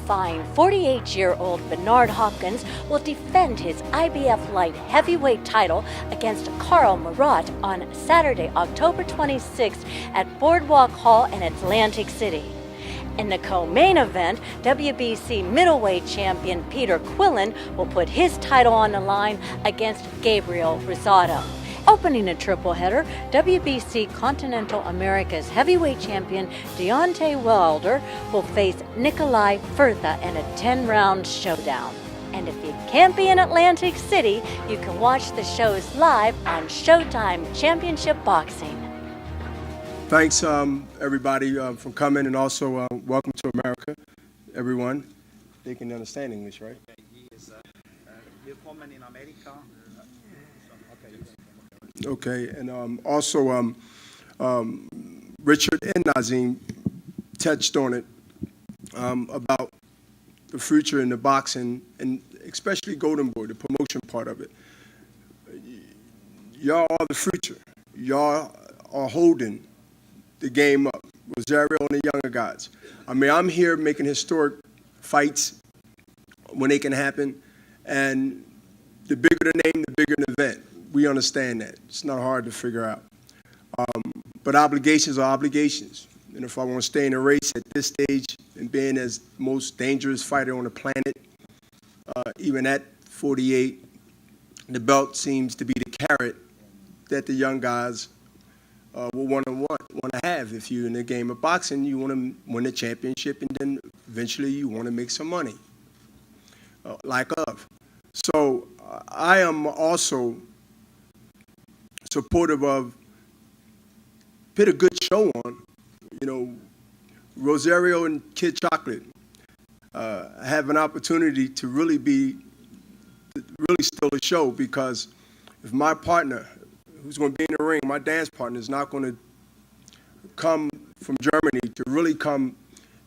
qualifying, 48-year-old Bernard Hopkins will defend his IBF light heavyweight title against Karo Murat on Saturday, October 26th at Boardwalk Hall in Atlantic City. In the co-main event, WBC middleweight champion Peter Quillen will put his title on the line against Gabriel Rosado. Opening a triple header, WBC Continental America's heavyweight champion Deontay Wilder will face Nikolai Furtha in a 10-round showdown. And if you can't be in Atlantic City, you can watch the shows live on Showtime Championship Boxing. Thanks, everybody, for coming, and also welcome to America, everyone. They can understand English, right? He is willkommen in Amerika. Okay, and also Richard and Nazim touched on it about the future in the boxing, and especially Golden Boy, the promotion part of it. Y'all are the future. Y'all are holding the game up. Rosario and the younger guys. I mean, I'm here making historic fights when they can happen, and the bigger the name, the bigger the event. We understand that. It's not hard to figure out. But obligations are obligations. And if I want to stay in the race at this stage and being as most dangerous fighter on the planet, even at 48, the belt seems to be the carrot that the young guys will want to have. If you're in the game of boxing, you want to win the championship, and then eventually you want to make some money, like of. So I am also supportive of put a good show on. You know, Rosario and Kid Chocolate have an opportunity to really steal the show, because if my partner, who's going to be in the ring, my dance partner, is not going to come from Germany to really come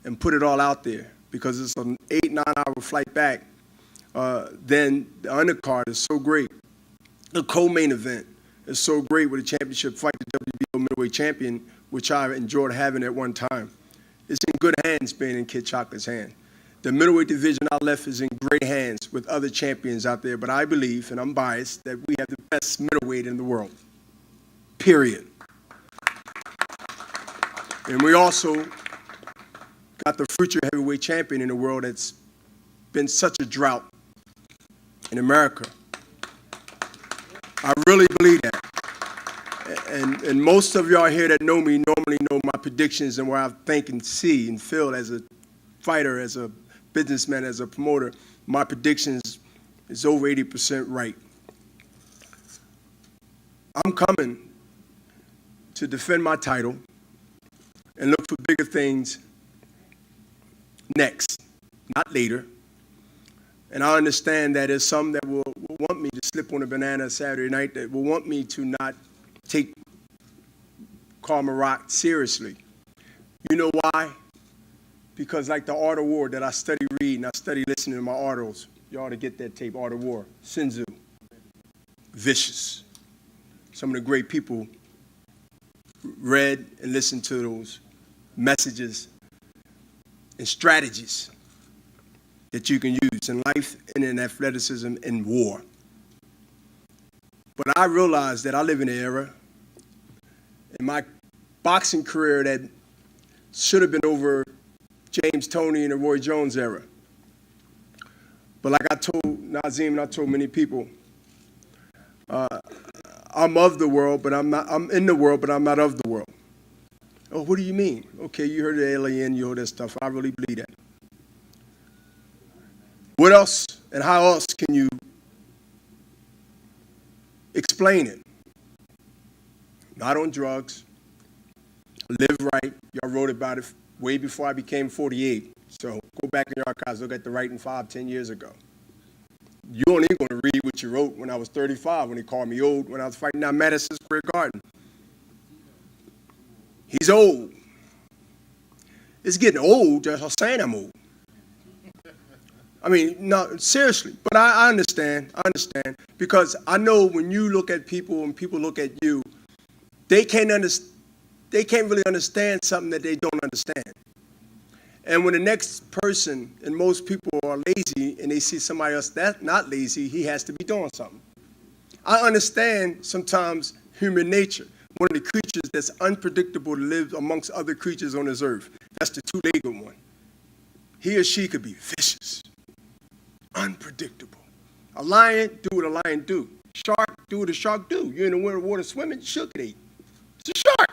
and put it all out there, because it's an 8-9 hour flight back, then the undercard is so great. The co-main event is so great with a championship fight, the WBO middleweight champion, which I enjoyed having at one time. It's in good hands being in Kid Chocolate's hand. The middleweight division I left is in great hands with other champions out there, but I believe, and I'm biased, that we have the best middleweight in the world, period. And we also got the future heavyweight champion in the world that's been such a drought in America. I really believe that. And most of y'all here that know me normally know my predictions and where I think and see and feel as a fighter, as a businessman, as a promoter. My predictions is over 80% right. I'm coming to defend my title and look for bigger things next, not later. And I understand that there's some that will want me to slip on a banana Saturday night, that will want me to not take Karo Murat seriously. You know why? Because like the Art of War that I study reading, I study listening to my articles. You ought to get that tape, Art of War. Sun Tzu, Vicious. Some of the great people read and listened to those messages and strategies that you can use in life and in athleticism and war. But I realized that I live in an era in my boxing career that should have been over James Toney and the Roy Jones era. But like I told Nazim and I told many people, I'm of the world, but I'm in the world, but I'm not of the world. Oh, what do you mean? Okay, you heard the alien, you heard that stuff. I really believe that. What else and how else can you explain it? Not on drugs, live right. Y'all wrote about it way before I became 48. So go back in your archives, look at the writing 5-10 years ago. You only going to read what you wrote when I was 35, when he called me old, when I was fighting down Madison Square Garden. He's old. It's getting old just saying I'm old. I mean, no, seriously. But I understand, because I know when you look at people and people look at you, they can't really understand something that they don't understand. And when the next person, and most people are lazy, and they see somebody else that's not lazy, he has to be doing something. I understand sometimes human nature. One of the creatures that's unpredictable to live amongst other creatures on this earth. That's the two-legged one. He or she could be vicious, unpredictable. A lion, do what a lion do. Shark, do what a shark do. You're in the water swimming, sure could eat. It's a shark.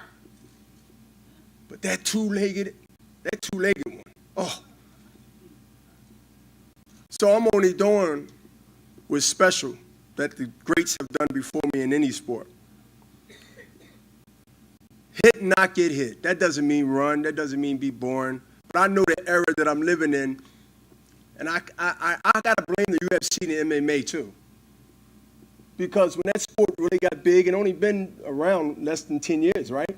But that two-legged one, oh. So I'm only doing what's special that the greats have done before me in any sport. Hit and not get hit. That doesn't mean run. That doesn't mean be boring. But I know the era that I'm living in, and I got to blame the UFC and the MMA too. Because when that sport really got big, and only been around less than 10 years, right?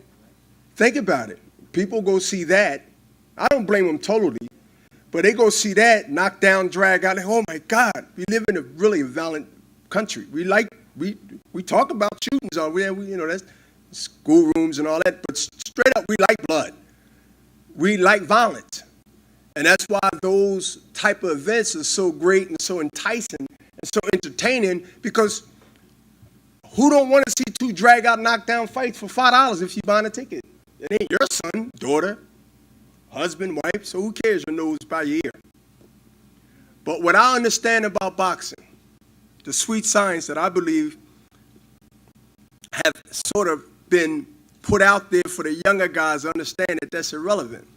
Think about it. People go see that. I don't blame them totally, but they go see that, knock down, drag out. Like, oh my God, we live in a really violent country. We talk about shootings on there. That's schoolrooms and all that, but straight up, we like blood. We like violence. And that's why those type of events are so great and so enticing and so entertaining, because who don't want to see two drag out, knock down fights for $5 if you buy a ticket? It ain't your son, daughter, husband, wife, so who cares your nose by your ear? But what I understand about boxing, the sweet science that I believe have sort of been put out there for the younger guys to understand that that's irrelevant.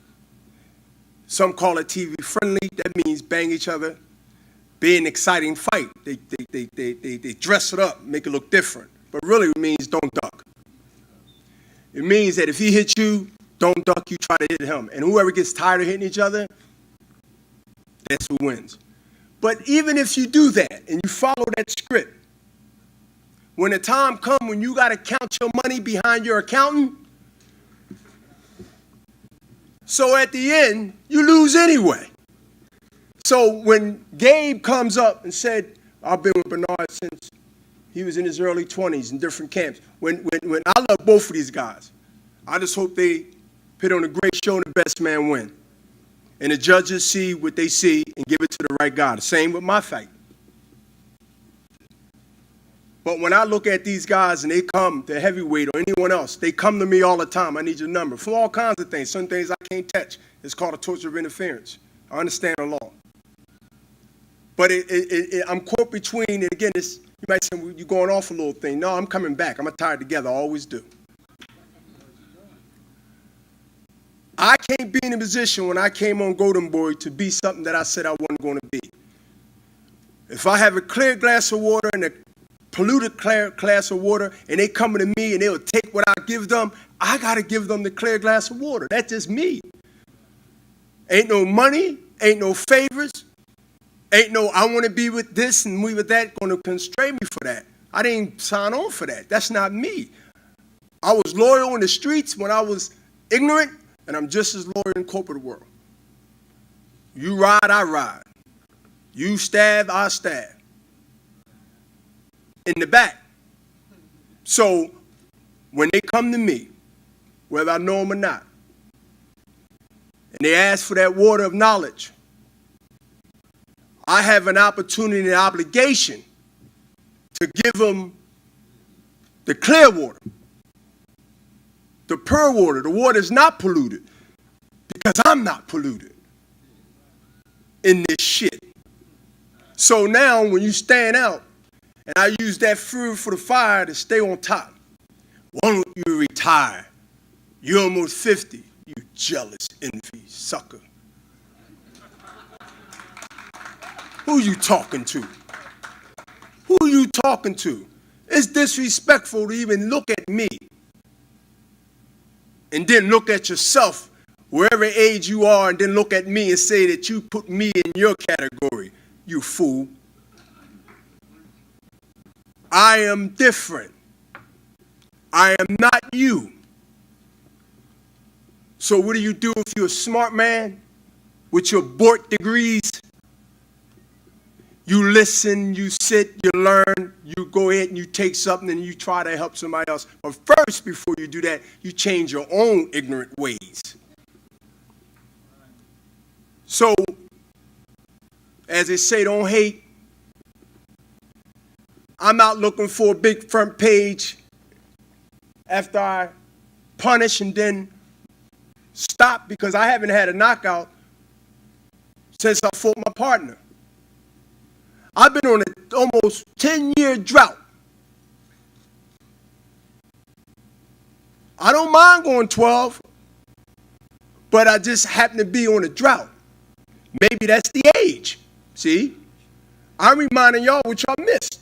Some call it TV friendly. That means bang each other, be an exciting fight. They dress it up, make it look different. But really it means don't duck. It means that if he hits you, don't duck, you try to hit him. And whoever gets tired of hitting each other, that's who wins. But even if you do that and you follow that script, when the time comes when you got to count your money behind your accountant, so at the end, you lose anyway. So when Gabe comes up and said, I've been with Bernard since he was in his early 20s in different camps. When I love both of these guys, I just hope they put on a great show and the best man win. And the judges see what they see and give it to the right guy. The same with my fight. But when I look at these guys and they come to heavyweight or anyone else, they come to me all the time. I need your number for all kinds of things. Some things I can't touch. It's called a torture of interference. I understand the law. But I'm caught between, and again, you might say, well, you're going off a little thing. No, I'm coming back. I'm going to tie it together. I always do. I can't be in a position when I came on Golden Boy to be something that I said I wasn't going to be. If I have a clear glass of water and a polluted glass of water, and they coming to me and they'll take what I give them, I got to give them the clear glass of water. That's just me. Ain't no money, ain't no favors, ain't no I want to be with this and we with that going to constrain me for that. I didn't sign on for that. That's not me. I was loyal in the streets when I was ignorant, and I'm just as loyal in the corporate world. You ride, I ride. You stab, I stab. In the back. So when they come to me, whether I know them or not, and they ask for that water of knowledge, I have an opportunity and an obligation to give them the clear water, the pure water. The water is not polluted because I'm not polluted in this shit. So now when you stand out, and I use that fuel for the fire to stay on top. Why don't you retire? You're almost 50. You jealous, envy, sucker. Who you talking to? Who you talking to? It's disrespectful to even look at me and then look at yourself, wherever age you are, and then look at me and say that you put me in your category, you fool. I am different. I am not you. So what do you do if you're a smart man with your board degrees? You listen, you sit, you learn, you go ahead and you take something and you try to help somebody else. But first, before you do that, you change your own ignorant ways. So, as they say, don't hate. I'm out looking for a big front page after I punish and then stop because I haven't had a knockout since I fought my partner. I've been on an almost 10-year drought. I don't mind going 12, but I just happen to be on a drought. Maybe that's the age. See? I'm reminding y'all what y'all missed.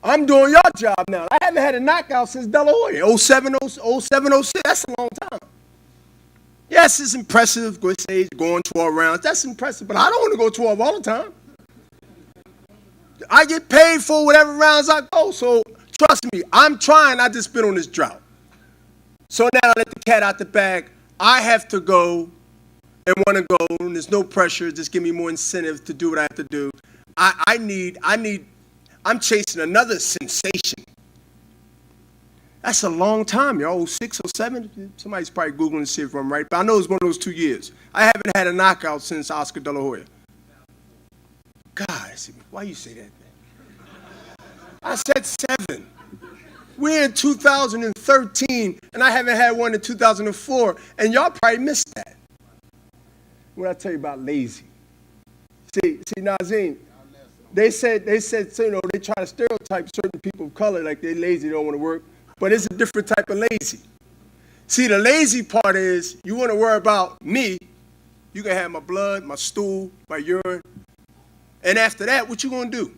I'm doing your job now. I haven't had a knockout since De La Hoya, 07, 06. That's a long time. Yes, it's impressive, good stage, going 12 rounds. That's impressive, but I don't want to go 12 all the time. I get paid for whatever rounds I go, so trust me, I'm trying. I just been on this drought. So now I let the cat out the bag. I have to go and want to go, and there's no pressure. Just give me more incentive to do what I have to do. I'm chasing another sensation. That's a long time, y'all. 06, 07? Somebody's probably Googling to see if I'm right, but I know it's one of those 2 years. I haven't had a knockout since Oscar De La Hoya. God, why you say that, man? I said 7. We're in 2013, and I haven't had one in 2004, and y'all probably missed that. What I tell you about lazy? See, Nazim, they said, you know, they try to stereotype certain people of color like they're lazy, they don't want to work, but it's a different type of lazy. See, the lazy part is you want to worry about me. You can have my blood, my stool, my urine, and after that, what you going to do?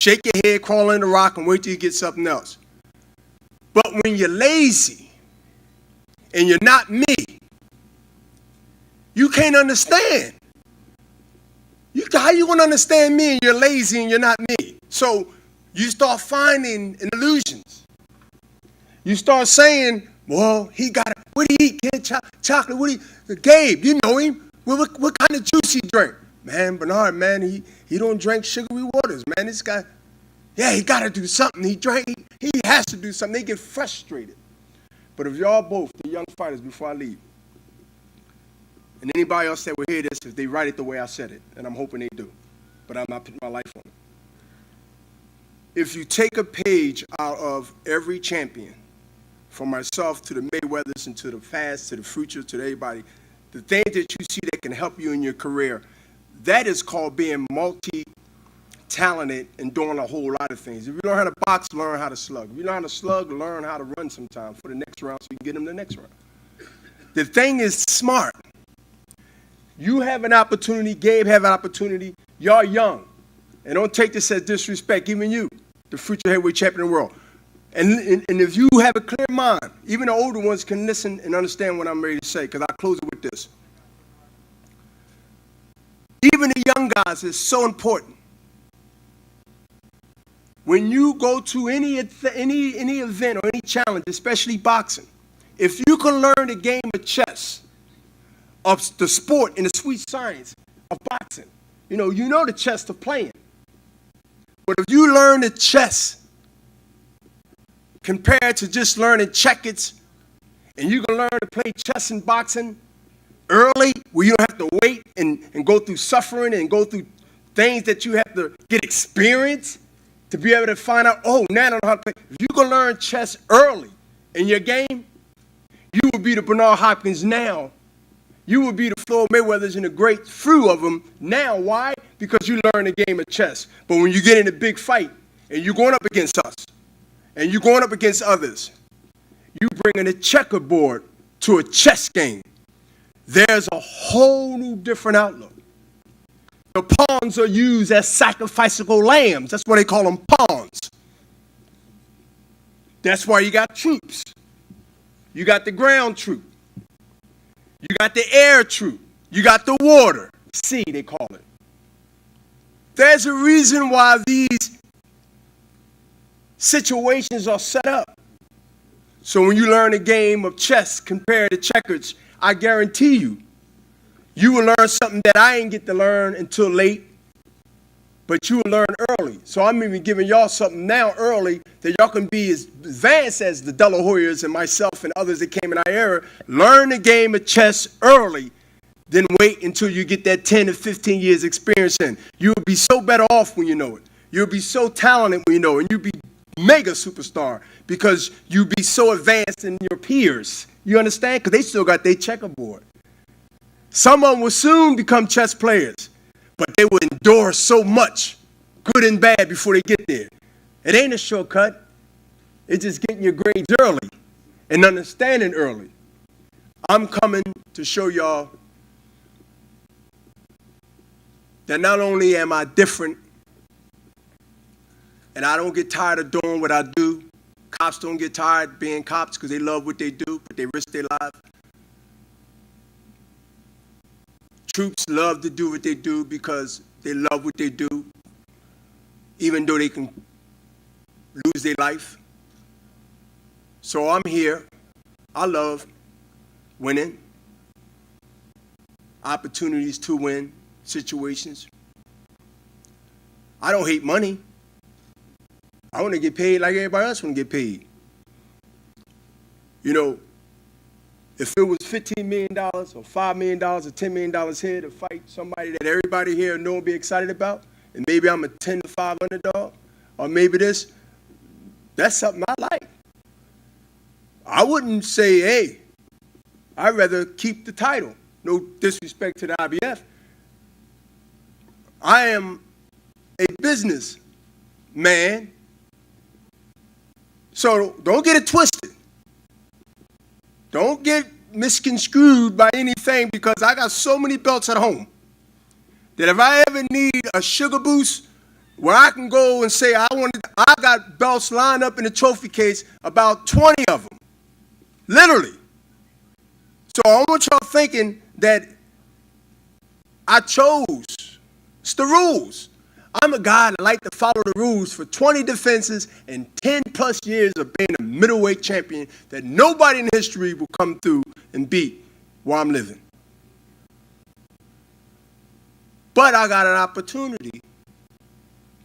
Shake your head, crawl in the rock, and wait till you get something else. But when you're lazy and you're not me, you can't understand. How you going to understand me and you're lazy and you're not me? So you start finding illusions. You start saying, well, he got it. What do he eat? Kid, chocolate? What do he? Gabe, you know him. What kind of juice he drink? Man, Bernard, man, he don't drink sugary waters, man. This guy, yeah, he got to do something. He has to do something. They get frustrated. But if y'all both, the young fighters, before I leave, and anybody else that will hear this, if they write it the way I said it, and I'm hoping they do, but I'm not putting my life on it. If you take a page out of every champion, from myself to the Mayweathers and to the past, to the future, to everybody, the things that you see that can help you in your career, that is called being multi-talented and doing a whole lot of things. If you learn how to box, learn how to slug. If you learn how to slug, learn how to run sometime for the next round so you can get them the next round. The thing is smart. You have an opportunity, Gabe have an opportunity, y'all young. And don't take this as disrespect, even you, the future heavyweight champion of the world. And if you have a clear mind, even the older ones can listen and understand what I'm ready to say, because I'll close it with this. Even the young guys is so important. When you go to any event or any challenge, especially boxing, if you can learn the game of chess, of the sport and the sweet science of boxing, you know the chess of playing. But if you learn the chess compared to just learning checkers, and you can learn to play chess and boxing early, where you don't have to wait and go through suffering and go through things that you have to get experience to be able to find out, oh, now I know how to play. If you can learn chess early in your game, you will be the Bernard Hopkins now. You will be the Floyd Mayweathers and the great few of them now. Why? Because you learn the game of chess. But when you get in a big fight and you're going up against us and you're going up against others, you bringing a checkerboard to a chess game. There's a whole new different outlook. The pawns are used as sacrificial lambs. That's why they call them pawns. That's why you got troops. You got the ground troop. You got the air troop. You got the water. Sea, they call it. There's a reason why these situations are set up. So when you learn a game of chess compared to checkers, I guarantee you will learn something that I ain't get to learn until late, but you will learn early. So I'm even giving y'all something now early that y'all can be as advanced as the De La Hoyas and myself and others that came in our era. Learn the game of chess early, than wait until you get that 10 to 15 years experience in. You'll be so better off when you know it. You'll be so talented when you know it. And you'll be mega superstar because you'll be so advanced in your peers. You understand? Because they still got their checkerboard. Some of them will soon become chess players, but they will endure so much, good and bad, before they get there. It ain't a shortcut. It's just getting your grades early and understanding early. I'm coming to show y'all that not only am I different and I don't get tired of doing what I do, cops don't get tired being cops because they love what they do, but they risk their lives. Troops love to do what they do because they love what they do, even though they can lose their life. So I'm here. I love winning, opportunities to win, situations. I don't hate money. I want to get paid like everybody else want to get paid. You know, if it was $15 million or $5 million or $10 million here to fight somebody that everybody here know and be excited about, and maybe I'm a 10 to 5 underdog, or maybe this, that's something I like. I wouldn't say, hey, I'd rather keep the title. No disrespect to the IBF. I am a business man, so don't get it twisted. Don't get misconstrued by anything because I got so many belts at home that if I ever need a sugar boost where I can go and say I got belts lined up in the trophy case, about 20 of them, literally. So I want y'all thinking that I chose. It's the rules. I'm a guy that like to follow the rules for 20 defenses and 10 plus years of being a middleweight champion that nobody in history will come through and beat while I'm living. But I got an opportunity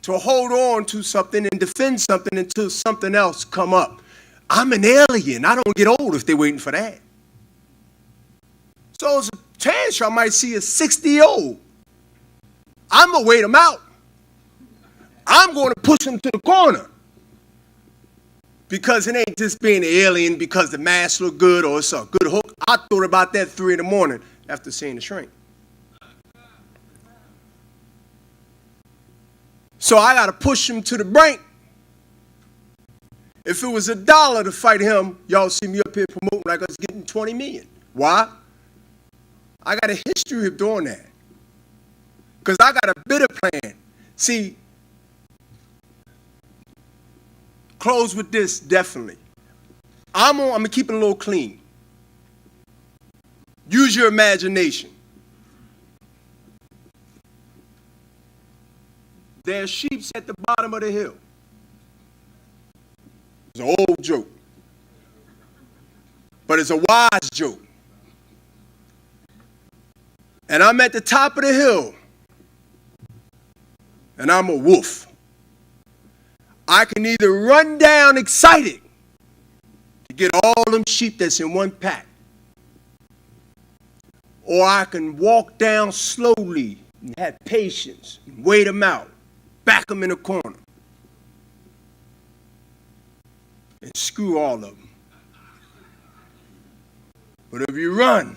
to hold on to something and defend something until something else come up. I'm an alien. I don't get old if they're waiting for that. So there's a chance I might see a 60-year-old. I'm going to wait him out. I'm going to push him to the corner. Because it ain't just being an alien because the mask look good or it's a good hook. I thought about that 3 in the morning after seeing the shrink. So I got to push him to the brink. If it was $1 to fight him, y'all see me up here promoting like us getting 20 million. Why? I got a history of doing that. Because I got a bidder plan. See, close with this, definitely. I'm going to keep it a little clean. Use your imagination. There's sheep at the bottom of the hill. It's an old joke. But it's a wise joke. And I'm at the top of the hill. And I'm a wolf. I can either run down excited to get all them sheep that's in one pack, or I can walk down slowly and have patience and wait them out, back them in a corner, and screw all of them. But if you run,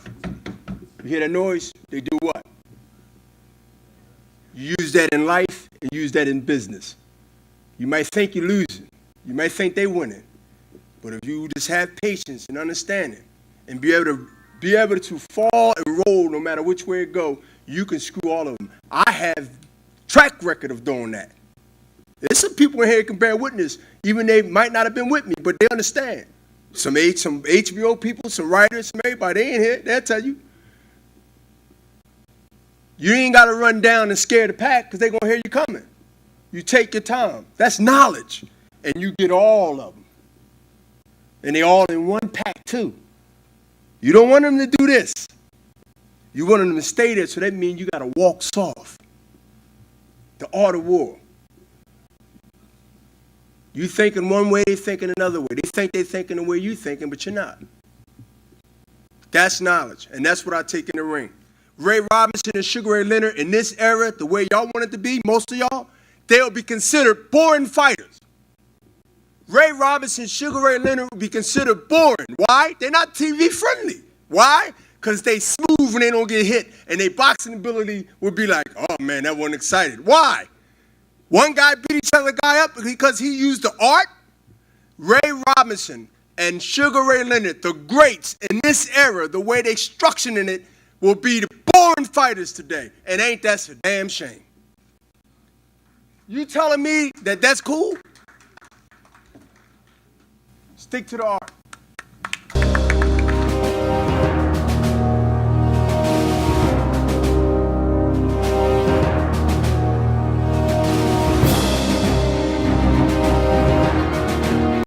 you hear that noise, they do what? You use that in life and use that in business. You might think you're losing. You might think they're winning. But if you just have patience and understanding and be able to fall and roll no matter which way it go, you can screw all of them. I have track record of doing that. There's some people in here that can bear witness, even they might not have been with me, but they understand. Some HBO people, some writers, some everybody, they in here, they'll tell you. You ain't got to run down and scare the pack because they're going to hear you coming. You take your time. That's knowledge. And you get all of them. And they all in one pack too. You don't want them to do this. You want them to stay there, so that means you got to walk soft. The art of war. You thinking one way, they thinking another way. They think they're thinking the way you thinking, but you're not. That's knowledge, and that's what I take in the ring. Ray Robinson and Sugar Ray Leonard in this era, the way y'all want it to be, most of y'all, they'll be considered boring fighters. Ray Robinson, Sugar Ray Leonard would be considered boring. Why? They're not TV friendly. Why? Because they smooth when they don't get hit, and their boxing ability would be like, oh man, that wasn't excited. Why? One guy beat each other guy up because he used the art. Ray Robinson and Sugar Ray Leonard, the greats in this era, the way they structuring it, will be the boring fighters today. And ain't that a damn shame? You telling me that that's cool? Stick to the art.